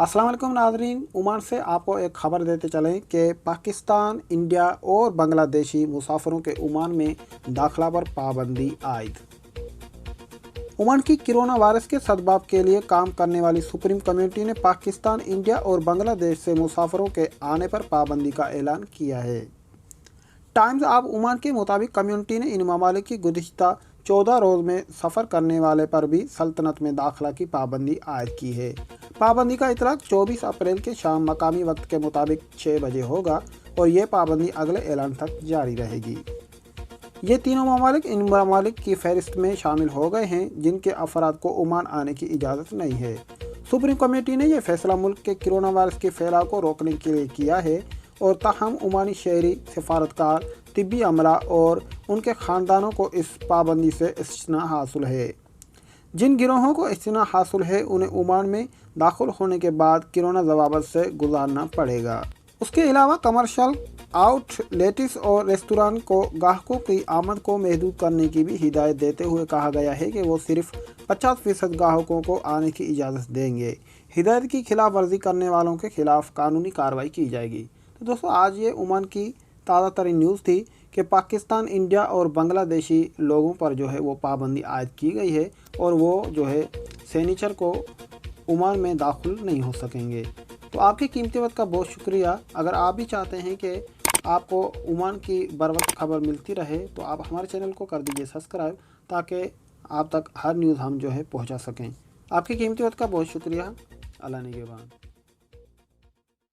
अस्सलाम वालेकुम नाज़रीन, ओमान से आपको एक ख़बर देते चलें कि पाकिस्तान, इंडिया और बांग्लादेशी मुसाफिरों के ओमान में दाखिला पर पाबंदी आयद। ओमान की कोरोना वायरस के सद्भाव के लिए काम करने वाली सुप्रीम कमेटी ने पाकिस्तान, इंडिया और बांग्लादेश से मुसाफिरों के आने पर पाबंदी का ऐलान किया है। टाइम्स ऑफ ओमान के मुताबिक कम्युनिटी ने इन ममालिक की गुज़िश्ता 14 रोज़ में सफ़र करने वाले पर भी सल्तनत में दाखिला की पाबंदी आयद की है। पाबंदी का इतलाक 24 अप्रैल के शाम मकामी वक्त के मुताबिक 6 बजे होगा और ये पाबंदी अगले ऐलान तक जारी रहेगी। ये तीनों ममालिक इन ममालिक की फहरिस्त में शामिल हो गए हैं जिनके अफराद को ओमान आने की इजाज़त नहीं है। सुप्रीम कमेटी ने यह फैसला मुल्क के कोरोना वायरस के फैलाव को रोकने के लिए किया है और ताहम ओमानी शहरी, सिफारतकार, तिब्बी अमला और उनके ख़ानदानों को इस पाबंदी से इस्तिस्ना हासिल है। जिन गिरोहों को इस्तिस्ना हासिल है उन्हें ओमान में दाखिल होने के बाद कोरोना ज़वाबत से गुजारना पड़ेगा। उसके अलावा कमर्शियल आउटलेट्स और रेस्तरां को ग्राहकों की आमद को महदूद करने की भी हिदायत देते हुए कहा गया है कि वो सिर्फ 50% ग्राहकों को आने की इजाज़त देंगे। हिदायत की खिलाफ वर्जी करने वालों के खिलाफ कानूनी कार्रवाई की जाएगी। तो दोस्तों, आज ये ओमान की ताज़ा तरीन न्यूज़ थी कि पाकिस्तान, इंडिया और बांग्लादेशी लोगों पर जो है वो पाबंदी आयद की गई है और वो जो है शनिचर को ओमान में दाखिल नहीं हो सकेंगे। तो आपके कीमती वक्त का बहुत शुक्रिया। अगर आप भी चाहते हैं कि आपको ओमान की बर वक्त खबर मिलती रहे तो आप हमारे चैनल को कर दीजिए सब्सक्राइब, ताकि आप तक हर न्यूज़ हम जो है पहुंचा सकें। आपके कीमती वक्त का बहुत शुक्रिया। अल्लाह निगहबान।